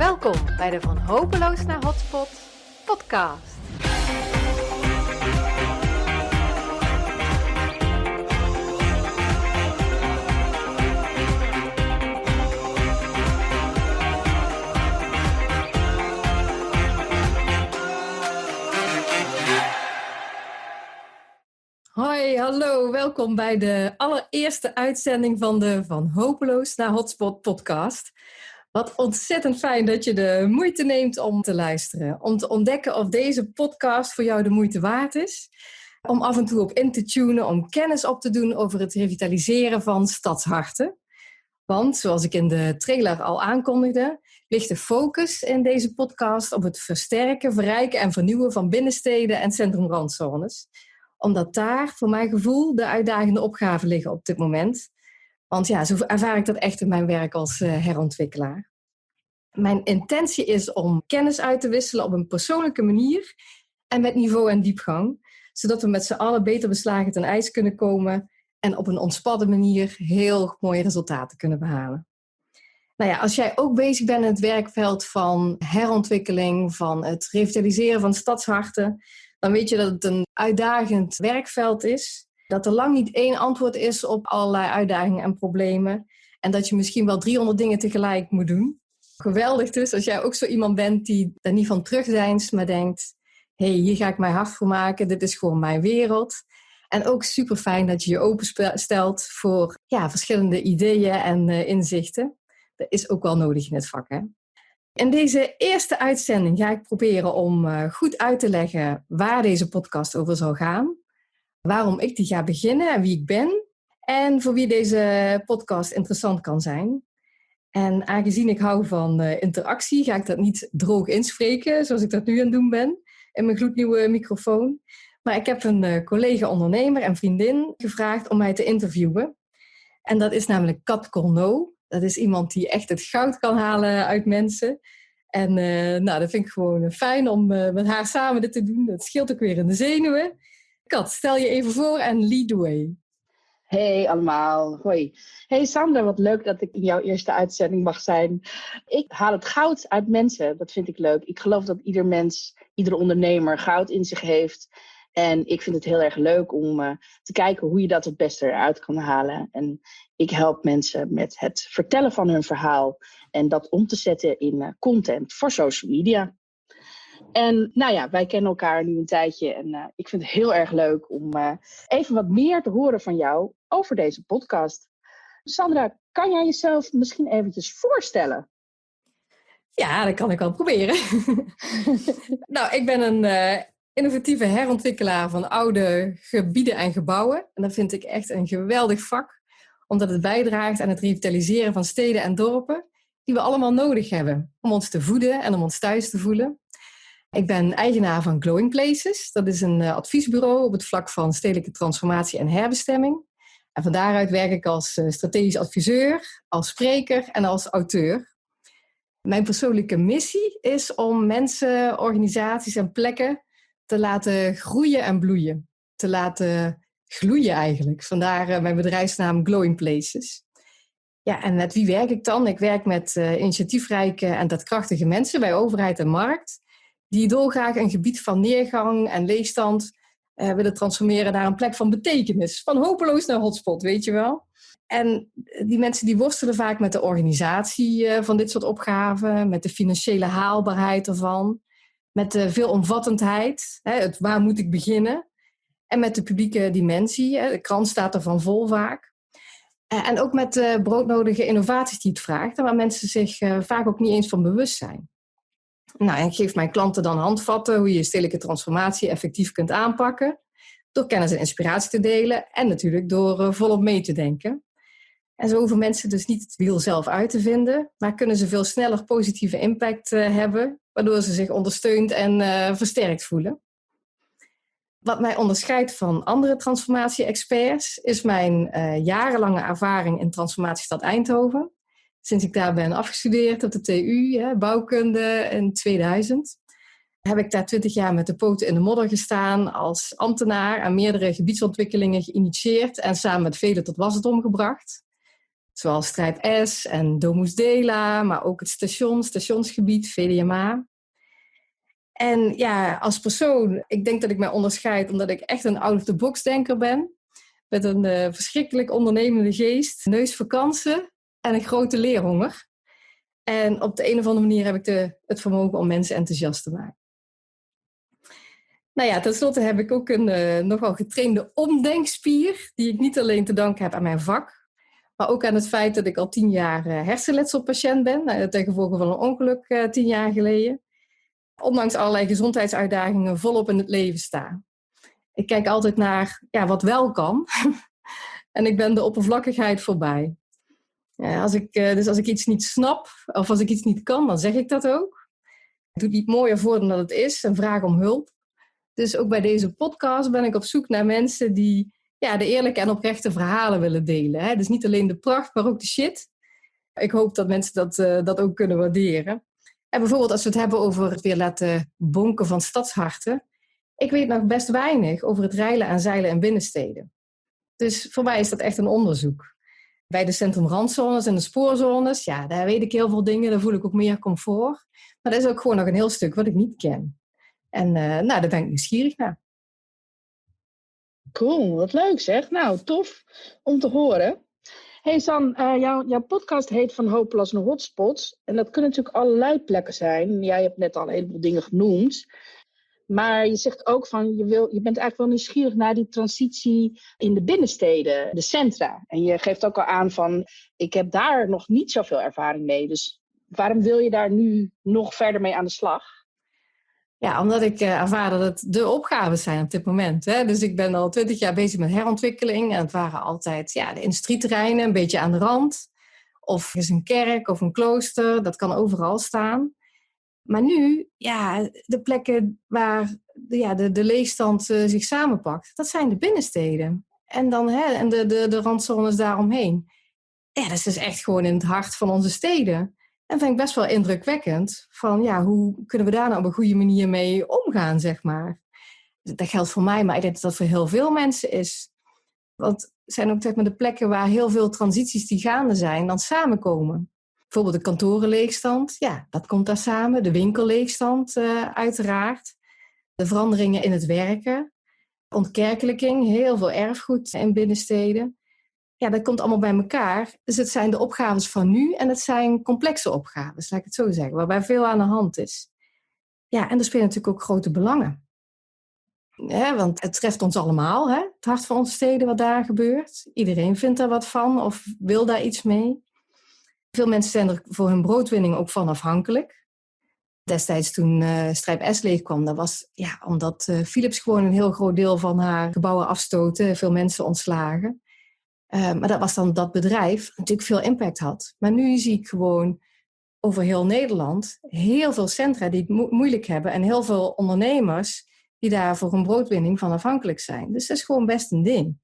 Welkom bij de Van Hopeloos naar Hotspot podcast. Hoi, hallo, welkom bij de allereerste uitzending van de Van Hopeloos naar Hotspot podcast. Wat ontzettend fijn dat je de moeite neemt om te luisteren. Om te ontdekken of deze podcast voor jou de moeite waard is. Om af en toe op in te tunen, om kennis op te doen over het revitaliseren van stadsharten. Want, zoals ik in de trailer al aankondigde, ligt de focus in deze podcast op het versterken, verrijken en vernieuwen van binnensteden en centrumrandzones. Omdat daar, voor mijn gevoel, de uitdagende opgaven liggen op dit moment. Want ja, zo ervaar ik dat echt in mijn werk als herontwikkelaar. Mijn intentie is om kennis uit te wisselen op een persoonlijke manier en met niveau en diepgang, zodat we met z'n allen beter beslagen ten ijs kunnen komen en op een ontspannen manier heel mooie resultaten kunnen behalen. Nou ja, als jij ook bezig bent in het werkveld van herontwikkeling, van het revitaliseren van stadsharten, dan weet je dat het een uitdagend werkveld is. Dat er lang niet één antwoord is op allerlei uitdagingen en problemen. En dat je misschien wel 300 dingen tegelijk moet doen. Geweldig dus als jij ook zo iemand bent die er niet van terugdeinst, maar denkt, hé, hier ga ik mij hard voor maken. Dit is gewoon mijn wereld. En ook super fijn dat je je openstelt voor verschillende ideeën en inzichten. Dat is ook wel nodig in het vak, hè? In deze eerste uitzending ga ik proberen om goed uit te leggen waar deze podcast over zal gaan. Waarom ik die ga beginnen en wie ik ben. En voor wie deze podcast interessant kan zijn. En aangezien ik hou van interactie, ga ik dat niet droog inspreken, zoals ik dat nu aan het doen ben, in mijn gloednieuwe microfoon. Maar ik heb een collega-ondernemer en vriendin gevraagd om mij te interviewen. En dat is namelijk Kat Corneau. Dat is iemand die echt het goud kan halen uit mensen. En dat vind ik gewoon fijn om met haar samen dit te doen. Dat scheelt ook weer in de zenuwen. Kat, stel je even voor en lead the way. Hey allemaal, hoi. Hey Sandra, wat leuk dat ik in jouw eerste uitzending mag zijn. Ik haal het goud uit mensen, dat vind ik leuk. Ik geloof dat ieder mens, iedere ondernemer goud in zich heeft. En ik vind het heel erg leuk om te kijken hoe je dat het beste eruit kan halen. En ik help mensen met het vertellen van hun verhaal en dat om te zetten in content voor social media. En wij kennen elkaar nu een tijdje en ik vind het heel erg leuk om even wat meer te horen van jou over deze podcast. Sandra, kan jij jezelf misschien eventjes voorstellen? Ja, dat kan ik wel proberen. Nou, ik ben een innovatieve herontwikkelaar van oude gebieden en gebouwen. En dat vind ik echt een geweldig vak, omdat het bijdraagt aan het revitaliseren van steden en dorpen die we allemaal nodig hebben om ons te voeden en om ons thuis te voelen. Ik ben eigenaar van Glowing Places. Dat is een adviesbureau op het vlak van stedelijke transformatie en herbestemming. En van daaruit werk ik als strategisch adviseur, als spreker en als auteur. Mijn persoonlijke missie is om mensen, organisaties en plekken te laten groeien en bloeien. Te laten gloeien eigenlijk. Vandaar mijn bedrijfsnaam Glowing Places. Ja, en met wie werk ik dan? Ik werk met initiatiefrijke en daadkrachtige mensen bij overheid en markt, die dolgraag een gebied van neergang en leegstand willen transformeren naar een plek van betekenis. Van hopeloos naar hotspot, weet je wel. En die mensen die worstelen vaak met de organisatie van dit soort opgaven, met de financiële haalbaarheid ervan, met de veelomvattendheid, het waar moet ik beginnen, en met de publieke dimensie. De krant staat ervan vol vaak. En ook met de broodnodige innovaties die het vraagt, en waar mensen zich vaak ook niet eens van bewust zijn. Nou, en ik geef mijn klanten dan handvatten hoe je stedelijke transformatie effectief kunt aanpakken. Door kennis en inspiratie te delen en natuurlijk door volop mee te denken. En zo hoeven mensen dus niet het wiel zelf uit te vinden, maar kunnen ze veel sneller positieve impact hebben, waardoor ze zich ondersteund en versterkt voelen. Wat mij onderscheidt van andere transformatie-experts is mijn jarenlange ervaring in Transformatiestad Eindhoven. Sinds ik daar ben afgestudeerd op de TU, bouwkunde in 2000, heb ik daar 20 jaar met de poten in de modder gestaan als ambtenaar en meerdere gebiedsontwikkelingen geïnitieerd en samen met velen tot wasdom gebracht. Zoals Strijp S en Domus Dela, maar ook het stationsgebied, VDMA. En ja, als persoon, ik denk dat ik mij onderscheid omdat ik echt een out-of-the-box denker ben. Met een verschrikkelijk ondernemende geest, neus voor kansen en een grote leerhonger. En op de een of andere manier heb ik het vermogen om mensen enthousiast te maken. Nou ja, tenslotte heb ik ook een nogal getrainde omdenkspier, die ik niet alleen te danken heb aan mijn vak, maar ook aan het feit dat ik al 10 jaar hersenletselpatiënt ben, ten gevolge van een ongeluk 10 jaar geleden. Ondanks allerlei gezondheidsuitdagingen volop in het leven sta. Ik kijk altijd naar wat wel kan. En ik ben de oppervlakkigheid voorbij. Dus als ik iets niet snap of als ik iets niet kan, dan zeg ik dat ook. Ik doe het niet mooier voor dan dat het is en vraag om hulp. Dus ook bij deze podcast ben ik op zoek naar mensen die de eerlijke en oprechte verhalen willen delen. Hè? Dus niet alleen de pracht, maar ook de shit. Ik hoop dat mensen dat ook kunnen waarderen. En bijvoorbeeld als we het hebben over het weer laten bonken van stadsharten. Ik weet nog best weinig over het reilen en zeilen in binnensteden. Dus voor mij is dat echt een onderzoek. Bij de centrumrandzones en de spoorzones, daar weet ik heel veel dingen. Daar voel ik ook meer comfort. Maar er is ook gewoon nog een heel stuk wat ik niet ken. En daar ben ik nieuwsgierig naar. Cool, wat leuk zeg. Nou, tof om te horen. Hey San, jouw podcast heet Van Hopeloos naar Hotspots. En dat kunnen natuurlijk allerlei plekken zijn. Jij hebt net al een heleboel dingen genoemd. Maar je zegt ook van, je bent eigenlijk wel nieuwsgierig naar die transitie in de binnensteden, de centra. En je geeft ook al aan van, ik heb daar nog niet zoveel ervaring mee. Dus waarom wil je daar nu nog verder mee aan de slag? Ja, omdat ik ervaar dat het de opgaves zijn op dit moment. Hè? Dus ik ben al 20 jaar bezig met herontwikkeling. En het waren altijd de industrieterreinen, een beetje aan de rand. Of er is een kerk of een klooster, dat kan overal staan. Maar nu, de plekken waar de leegstand zich samenpakt, dat zijn de binnensteden. En dan en de randzones daaromheen. Ja, dat is dus echt gewoon in het hart van onze steden. En vind ik best wel indrukwekkend van hoe kunnen we daar nou op een goede manier mee omgaan, zeg maar. Dat geldt voor mij, maar ik denk dat dat voor heel veel mensen is. Want het zijn ook de plekken waar heel veel transities die gaande zijn, dan samenkomen. Bijvoorbeeld de kantorenleegstand, dat komt daar samen. De winkelleegstand uiteraard. De veranderingen in het werken. Ontkerkelijking, heel veel erfgoed in binnensteden. Ja, dat komt allemaal bij elkaar. Dus het zijn de opgaves van nu en het zijn complexe opgaves, laat ik het zo zeggen, waarbij veel aan de hand is. Ja, en er spelen natuurlijk ook grote belangen. Want het treft ons allemaal, het hart van onze steden wat daar gebeurt. Iedereen vindt daar wat van of wil daar iets mee. Veel mensen zijn er voor hun broodwinning ook van afhankelijk. Destijds toen Strijp S leeg kwam, dat was omdat Philips gewoon een heel groot deel van haar gebouwen afstootte, veel mensen ontslagen. Maar dat was dan dat bedrijf dat natuurlijk veel impact had. Maar nu zie ik gewoon over heel Nederland heel veel centra die het moeilijk hebben en heel veel ondernemers die daar voor hun broodwinning van afhankelijk zijn. Dus dat is gewoon best een ding.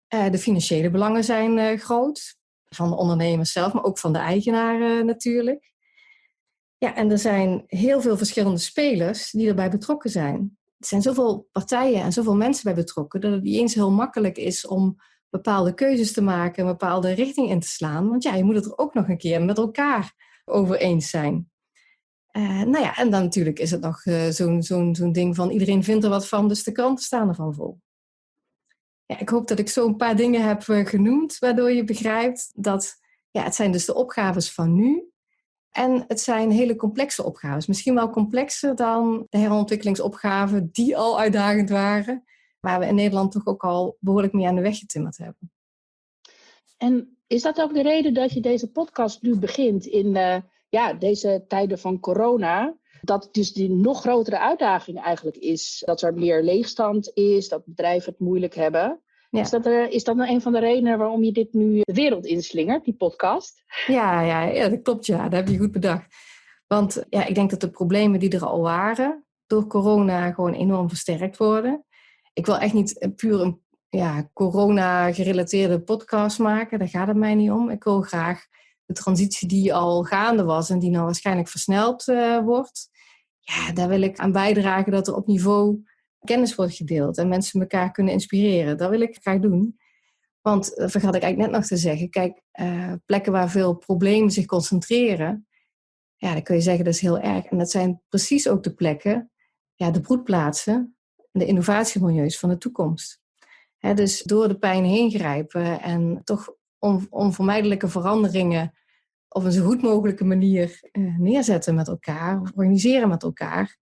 De financiële belangen zijn groot, van de ondernemers zelf, maar ook van de eigenaren natuurlijk. Ja, en er zijn heel veel verschillende spelers die erbij betrokken zijn. Er zijn zoveel partijen en zoveel mensen bij betrokken dat het niet eens heel makkelijk is om bepaalde keuzes te maken, een bepaalde richting in te slaan. Want je moet het er ook nog een keer met elkaar over eens zijn. En dan natuurlijk is het nog zo'n ding van iedereen vindt er wat van, dus de kranten staan ervan vol. Ja, ik hoop dat ik zo een paar dingen heb genoemd, waardoor je begrijpt dat het zijn dus de opgaves van nu. En het zijn hele complexe opgaves. Misschien wel complexer dan de herontwikkelingsopgaven die al uitdagend waren. Waar we in Nederland toch ook al behoorlijk mee aan de weg getimmerd hebben. En is dat ook de reden dat je deze podcast nu begint in deze tijden van corona? Dat dus die nog grotere uitdaging eigenlijk is. Dat er meer leegstand is, dat bedrijven het moeilijk hebben. Ja. Is dat nou een van de redenen waarom je dit nu de wereld inslingert, die podcast? Ja, dat klopt. Ja, dat heb je goed bedacht. Want ik denk dat de problemen die er al waren door corona gewoon enorm versterkt worden. Ik wil echt niet puur een corona-gerelateerde podcast maken. Daar gaat het mij niet om. Ik wil graag de transitie die al gaande was en die nou waarschijnlijk versneld wordt. Ja, daar wil ik aan bijdragen dat er op niveau kennis wordt gedeeld en mensen elkaar kunnen inspireren. Dat wil ik graag doen. Want dat vergat ik eigenlijk net nog te zeggen. Kijk, plekken waar veel problemen zich concentreren, ja, dan kun je zeggen dat is heel erg. En dat zijn precies ook de plekken, ja, de broedplaatsen, de innovatiemilieus van de toekomst. Dus door de pijn heen grijpen en toch onvermijdelijke veranderingen op een zo goed mogelijke manier neerzetten met elkaar, of organiseren met elkaar,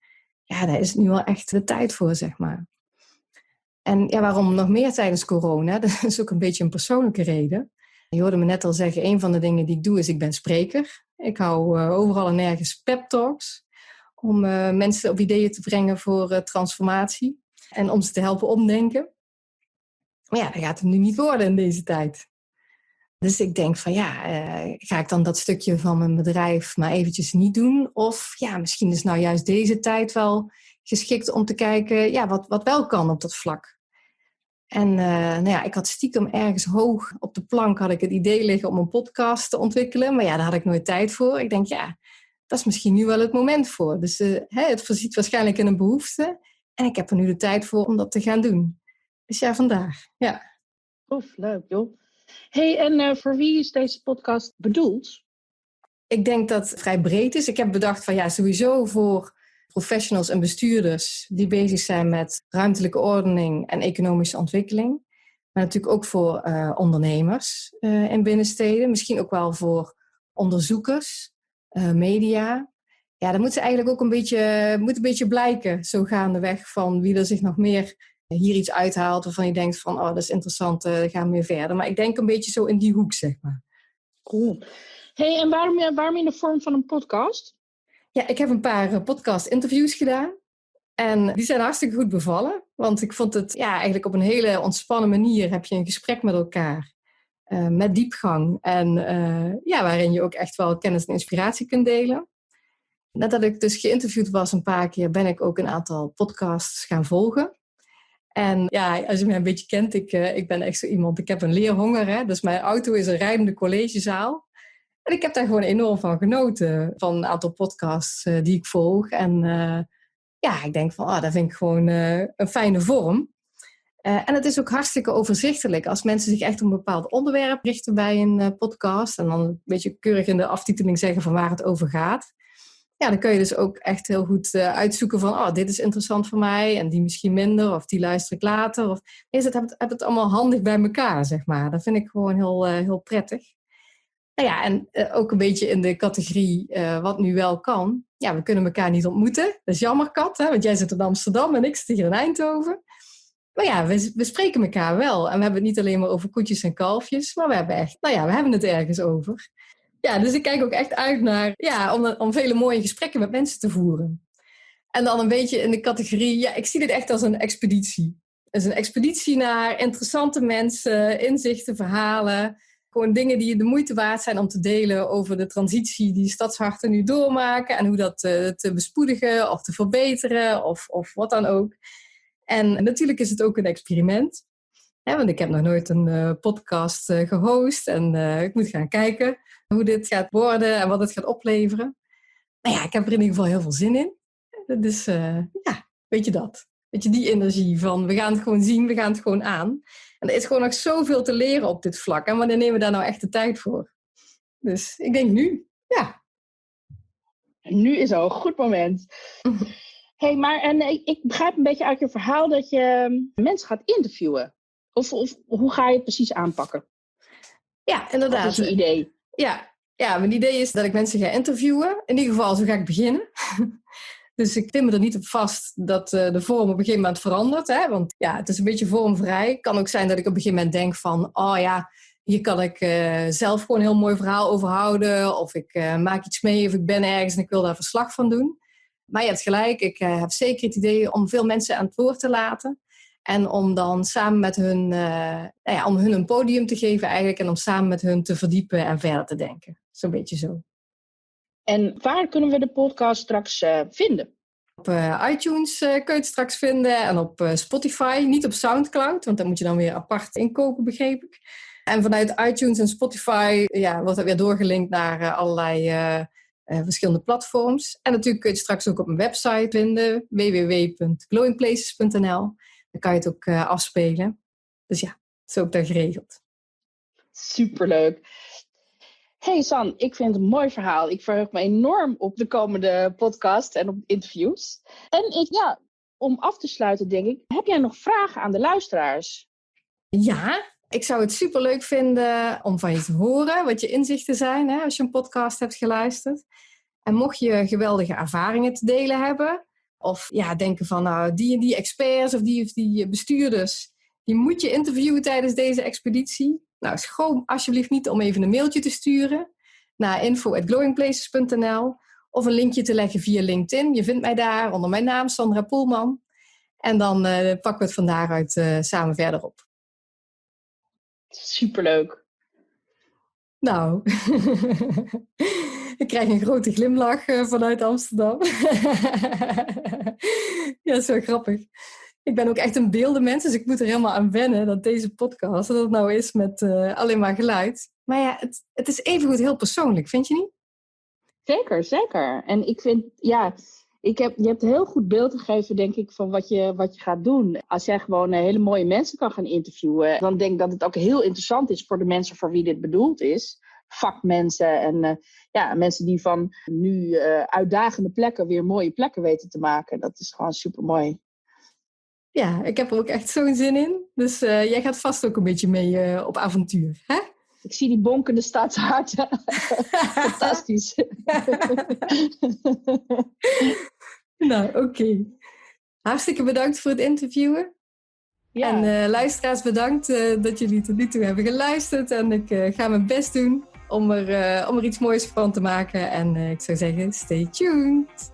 ja, daar is nu wel echt de tijd voor, zeg maar. En ja, waarom nog meer tijdens corona? Dat is ook een beetje een persoonlijke reden. Je hoorde me net al zeggen, een van de dingen die ik doe is, ik ben spreker. Ik hou overal en nergens pep talks om mensen op ideeën te brengen voor transformatie en om ze te helpen omdenken. Maar ja, dat gaat het nu niet worden in deze tijd. Dus ik denk van ja, ga ik dan dat stukje van mijn bedrijf maar eventjes niet doen? Of ja, misschien is nou juist deze tijd wel geschikt om te kijken, ja, wat wel kan op dat vlak. En nou ja, ik had stiekem ergens hoog op de plank had ik het idee liggen om een podcast te ontwikkelen. Maar ja, daar had ik nooit tijd voor. Ik denk, ja, dat is misschien nu wel het moment voor. Dus het voorziet waarschijnlijk in een behoefte. En ik heb er nu de tijd voor om dat te gaan doen. Dus ja, vandaag. Ja. Oef, leuk joh. Hey, en voor wie is deze podcast bedoeld? Ik denk dat het vrij breed is. Ik heb bedacht van ja, sowieso voor professionals en bestuurders die bezig zijn met ruimtelijke ordening en economische ontwikkeling. Maar natuurlijk ook voor ondernemers in binnensteden. Misschien ook wel voor onderzoekers, media. Ja, dat moet eigenlijk ook een beetje blijken, zo gaandeweg, van wie er zich nog meer hier iets uithaalt waarvan je denkt van, oh, dat is interessant, gaan we weer verder. Maar ik denk een beetje zo in die hoek, zeg maar. Cool. Hey, en waarom in de vorm van een podcast? Ja, ik heb een paar podcast-interviews gedaan. En die zijn hartstikke goed bevallen. Want ik vond het ja, eigenlijk op een hele ontspannen manier heb je een gesprek met elkaar. Met diepgang. En ja, waarin je ook echt wel kennis en inspiratie kunt delen. Nadat ik dus geïnterviewd was een paar keer, ben ik ook een aantal podcasts gaan volgen. En ja, als je mij een beetje kent, ik ben echt zo iemand, ik heb een leerhonger. Hè? Dus mijn auto is een rijdende collegezaal. En ik heb daar gewoon enorm van genoten, van een aantal podcasts die ik volg. En ja, ik denk van, dat vind ik gewoon een fijne vorm. En het is ook hartstikke overzichtelijk als mensen zich echt op een bepaald onderwerp richten bij een podcast. En dan een beetje keurig in de aftiteling zeggen van waar het over gaat. Ja, dan kun je dus ook echt heel goed uitzoeken van, dit is interessant voor mij en die misschien minder, of die luister ik later. Of heb het allemaal handig bij elkaar, zeg maar. Dat vind ik gewoon heel prettig. Nou ja, en ook een beetje in de categorie wat nu wel kan. Ja, we kunnen elkaar niet ontmoeten. Dat is jammer, Kat, hè? Want jij zit in Amsterdam en ik zit hier in Eindhoven. Maar ja, we spreken elkaar wel. En we hebben het niet alleen maar over koetjes en kalfjes, maar we hebben het ergens over. Ja, dus ik kijk ook echt uit naar, ja, om vele mooie gesprekken met mensen te voeren. En dan een beetje in de categorie, ja, ik zie dit echt als een expeditie. Het is een expeditie naar interessante mensen, inzichten, verhalen. Gewoon dingen die de moeite waard zijn om te delen over de transitie die stadsharten nu doormaken. En hoe dat te bespoedigen of te verbeteren of wat dan ook. En natuurlijk is het ook een experiment. Want ik heb nog nooit een podcast gehost. En ik moet gaan kijken hoe dit gaat worden en wat het gaat opleveren. Maar ja, ik heb er in ieder geval heel veel zin in. Dus ja, weet je dat. Weet je, die energie van we gaan het gewoon zien, we gaan het gewoon aan. En er is gewoon nog zoveel te leren op dit vlak. En wanneer nemen we daar nou echt de tijd voor? Dus ik denk nu, ja. Nu is al een goed moment. Hey, maar ik begrijp een beetje uit je verhaal dat je mensen gaat interviewen. Of hoe ga je het precies aanpakken? Ja, inderdaad. Dat is je idee. Ja, mijn idee is dat ik mensen ga interviewen. In ieder geval, zo ga ik beginnen. Dus ik pin me er niet op vast dat de vorm op een gegeven moment verandert. Hè? Want ja, het is een beetje vormvrij. Het kan ook zijn dat ik op een gegeven moment denk van, hier kan ik zelf gewoon een heel mooi verhaal over houden. Of ik maak iets mee of ik ben ergens en ik wil daar verslag van doen. Maar je hebt gelijk, ik heb zeker het idee om veel mensen aan het woord te laten. En om dan samen met hun, om hun een podium te geven eigenlijk. En om samen met hun te verdiepen en verder te denken. Zo'n beetje zo. En waar kunnen we de podcast straks vinden? Op iTunes kun je het straks vinden. En op Spotify, niet op Soundcloud. Want dan moet je dan weer apart inkopen, begreep ik. En vanuit iTunes en Spotify wordt het weer doorgelinkt naar allerlei verschillende platforms. En natuurlijk kun je het straks ook op mijn website vinden. www.glowingplaces.nl. Dan kan je het ook afspelen. Dus ja, het is ook daar geregeld. Superleuk. Hey San, ik vind het een mooi verhaal. Ik verheug me enorm op de komende podcast en op interviews. En om af te sluiten denk ik, heb jij nog vragen aan de luisteraars? Ja, ik zou het superleuk vinden om van je te horen wat je inzichten zijn, hè, als je een podcast hebt geluisterd. En mocht je geweldige ervaringen te delen hebben, of denken van nou, die experts of die bestuurders, die moet je interviewen tijdens deze expeditie. Nou, schroom alsjeblieft niet om even een mailtje te sturen naar info@glowingplaces.nl of een linkje te leggen via LinkedIn. Je vindt mij daar onder mijn naam, Sandra Poelman. En dan pakken we het van daaruit samen verder op. Superleuk. Nou, ik krijg een grote glimlach vanuit Amsterdam. Ja, zo grappig. Ik ben ook echt een beeldenmens, dus ik moet er helemaal aan wennen dat deze podcast, dat het nou is met alleen maar geluid. Maar ja, het is evengoed heel persoonlijk, vind je niet? Zeker, zeker. En ik vind, je hebt een heel goed beeld gegeven, denk ik, van wat je gaat doen. Als jij gewoon hele mooie mensen kan gaan interviewen, dan denk ik dat het ook heel interessant is voor de mensen voor wie dit bedoeld is. Vakmensen en mensen die van nu uitdagende plekken weer mooie plekken weten te maken. Dat is gewoon supermooi. Ja, ik heb er ook echt zo'n zin in. Dus jij gaat vast ook een beetje mee op avontuur, hè? Ik zie die bonkende stadsharten. Fantastisch. Nou, oké. Hartstikke bedankt voor het interviewen. Ja. En luisteraars, bedankt dat jullie tot nu toe hebben geluisterd. En ik ga mijn best doen om er iets moois van te maken. En ik zou zeggen, stay tuned.